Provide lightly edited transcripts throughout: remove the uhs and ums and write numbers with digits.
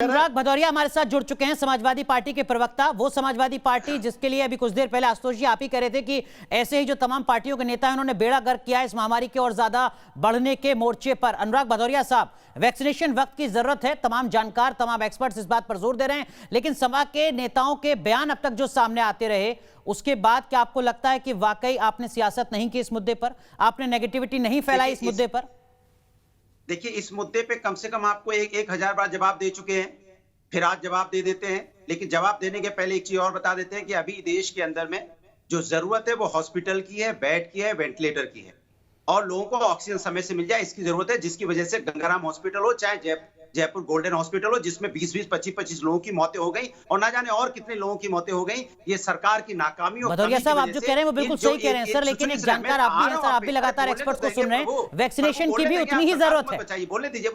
अनुराग भदौरिया हमारे साथ जुड़ चुके हैं, समाजवादी पार्टी के प्रवक्ता। वो समाजवादी पार्टी जिसके लिए अभी कुछ देर पहले आशुतोष जी आप ही कह रहे थे कि ऐसे ही जो तमाम पार्टियों के नेता हैं उन्होंने बेड़ा गर्क किया इस महामारी के और ज्यादा बढ़ने के मोर्चे पर। अनुराग भदौरिया साहब, वैक्सीनेशन वक्त की जरूरत है, तमाम जानकार तमाम एक्सपर्ट्स इस बात पर जोर दे रहे हैं, लेकिन सभा के नेताओं के बयान अब तक जो सामने आते रहे उसके बाद क्या आपको लगता है कि वाकई आपने सियासत नहीं की इस मुद्दे पर, आपने नेगेटिविटी नहीं फैलाई इस मुद्दे पर? देखिए, इस मुद्दे पे कम से कम आपको 1000 बार जवाब दे चुके हैं, फिर आज जवाब दे देते हैं। लेकिन जवाब देने के पहले एक चीज और बता देते हैं कि अभी देश के अंदर में जो जरूरत है वो हॉस्पिटल की है, बेड की है, वेंटिलेटर की है, और लोगों को ऑक्सीजन समय से मिल जाए इसकी जरूरत है, जिसकी वजह से गंगाराम हॉस्पिटल हो चाहे जयपुर गोल्डन हॉस्पिटल हो, जिसमें 20-20, 25-25 लोगों की मौतें हो गई और ना जाने और कितने लोगों की मौतें हो गई। ये सरकार की नाकामी और भदौरिया साहब, आप जो कह रहे हैं वो बिल्कुल सही कह रहे हैं सर, लेकिन एक जानकार आप भी हैं सर, आप भी लगातार एक्सपर्ट्स को सुन रहे हैं, वैक्सीनेशन की भी उतनी ही जरूरत है। बोलने दीजिए,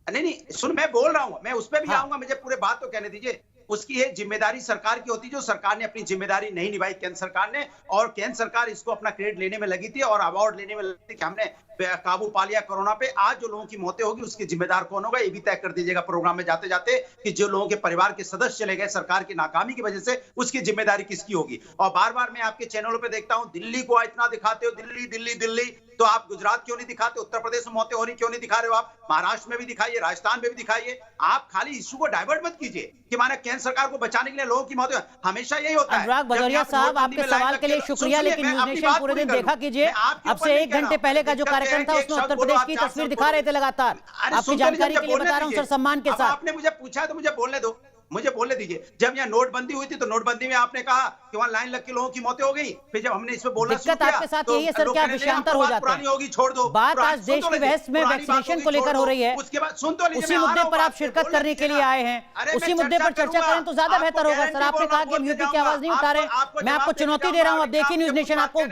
नहीं सुन, मैं बोल रहा हूं, मैं उस पर भी आऊंगा, मुझे पूरे बात तो कहने दीजिए। उसकी ये जिम्मेदारी सरकार की होती है, जो सरकार ने अपनी जिम्मेदारी नहीं निभाई केंद्र सरकार ने, और केंद्र सरकार इसको अपना क्रेडिट लेने में लगी थी और अवार्ड लेने में लगी थी कि हमने काबू पा लिया कोरोना पे। आज जो लोगों की मौतें होगी उसके जिम्मेदार कौन होगा, ये भी तय कर दीजिएगा प्रोग्राम में जाते जाते, कि जो लोगों के परिवार के सदस्य चले गए सरकार की नाकामी की वजह से, उसकी जिम्मेदारी किसकी होगी। और बार बार मैं आपके चैनलों पे देखता हूं, दिल्ली को इतना दिखाते हो, दिल्ली दिल्ली दिल्ली, तो आप गुजरात क्यों नहीं दिखाते, उत्तर प्रदेश में मौतें हो रही क्यों नहीं दिखा रहे हो आप, महाराष्ट्र में भी दिखाइए, राजस्थान में भी दिखाइए। आप खाली इश्यू को डाइवर्ट मत कीजिए कि माने केंद्र सरकार को बचाने के लिए लोगों की मौतें, हमेशा यही होता है। अनुराग भदौरिया साहब, आपके सवाल के लिए शुक्रिया, लेकिन न्यूज नेशन पूरे दिन देखा कीजिए, अब से 1 घंटे पहले का जो कार्यक्रम था उसमें उत्तर प्रदेश की तस्वीर दिखा रहे थे लगातार। आपकी जानकारी के लिए बता रहा हूं सर, सम्मान के साथ। आपने मुझे पूछा तो मुझे बोलने दो, मुझे बोलने दीजिए। जब यहाँ नोटबंदी हुई थी तो नोटबंदी में आपने कहा कि वहां लाइन लग के लोगों की मौतें हो गई, फिर जब हमने इसमें बोलना शुरू किया आपके साथ यही है सर, क्या विषयांतर हो जाता है, होगी, छोड़ दो बात। आज देश की बहस में वैक्सीनेशन को लेकर हो रही है, उसके बाद सुन तो लीजिए, उसी मुद्दे पर आप शिरकत करने के लिए आए हैं, उसी मुद्दे पर चर्चा करें तो ज्यादा बेहतर होगा सर। आपने कहा कि हम यूपी की आवाज नहीं उठा रहे, मैं आपको चुनौती दे रहा हूं। अब देखिए न्यूज नेशन, आपको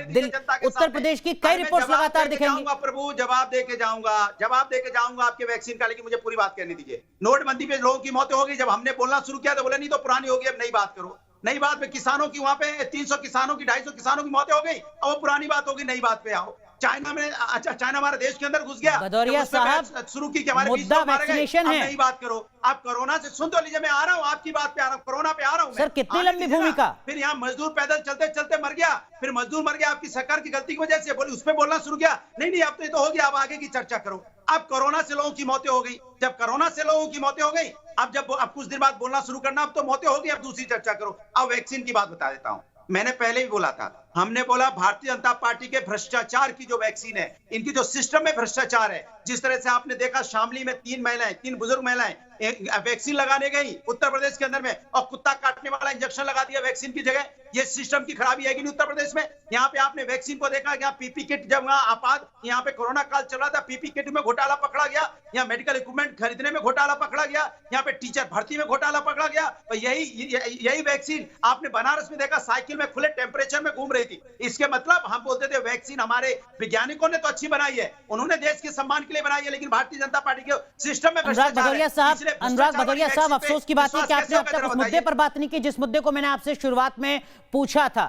उत्तर प्रदेश की कई रिपोर्ट्स लगातार दिखेंगी। प्रभु, जवाब दे के जाऊंगा आपके वैक्सीन का, लेकिन मुझे पूरी बात कहने दीजिए। नोटबंदी पे लोगों की मौतें हो गई, जब हमने बोलना शुरू किया तो बोले नहीं तो पुरानी होगी, अब नई बात करो। नई बात में किसानों की, वहां पे 300 किसानों की, 250 किसानों की मौतें हो गई, अब वो पुरानी बात होगी, नई बात पे आओ। चाइना में, अच्छा चाइना हमारे देश के अंदर घुस गया, भदौरिया साहब शुरू की कि हमारे मुद्दा वैक्सीनेशन है, नई बात करो। आप कोरोना से, सुन तो लीजिए, मैं आ रहा हूं आपकी बात पे आ रहा हूं, कोरोना पे आ रहा हूं सर। कितनी लंबी भूमिका, फिर यहाँ मजदूर पैदल चलते चलते मर गया, फिर मजदूर मर गया आपकी सरकार की गलती की वजह से, बोली उस पर बोलना शुरू किया। नहीं अब तो ये तो हो गया, अब आगे की चर्चा करो। अब कोरोना से लोगों की मौतें हो गई, जब कोरोना से लोगों की मौतें हो गई, अब कुछ दिन बाद बोलना शुरू करना, अब तो मौतें हो गई, अब दूसरी चर्चा करो। अब वैक्सीन की बात बता देता हूं, मैंने पहले भी बोला था, हमने बोला भारतीय जनता पार्टी के भ्रष्टाचार की जो वैक्सीन है, इनकी जो सिस्टम में भ्रष्टाचार है, जिस तरह से आपने देखा शामली में 3 बुजुर्ग महिलाएं वैक्सीन लगाने गई उत्तर प्रदेश के अंदर में, और कुत्ता काटने वाला इंजेक्शन लगा दिया वैक्सीन की जगह। ये सिस्टम की खराबी है कि नहीं उत्तर प्रदेश में? यहाँ पे आपने वैक्सीन को देखा, यहाँ पीपी किट, जब वहां आपात, यहाँ पे कोरोना काल चल रहा था, पीपी किट में घोटाला पकड़ा गया, यहाँ मेडिकल इक्विपमेंट खरीदने में घोटाला पकड़ा गया, यहाँ पे टीचर भर्ती में घोटाला पकड़ा गया। तो यही वैक्सीन आपने बनारस में देखा, साइकिल में खुले टेम्परेचर में घूम रही थी। इसके मतलब हम बोलते थे वैक्सीन हमारे वैज्ञानिकों ने तो अच्छी बनाई है, उन्होंने देश के सम्मान के लिए बनाई है, लेकिन भारतीय जनता पार्टी के सिस्टम में अनुराग भदौरिया साहब, अफसोस की बात है कि आपने अब तक उस मुद्दे पर बात नहीं की जिस मुद्दे को मैंने आपसे शुरुआत में पूछा था।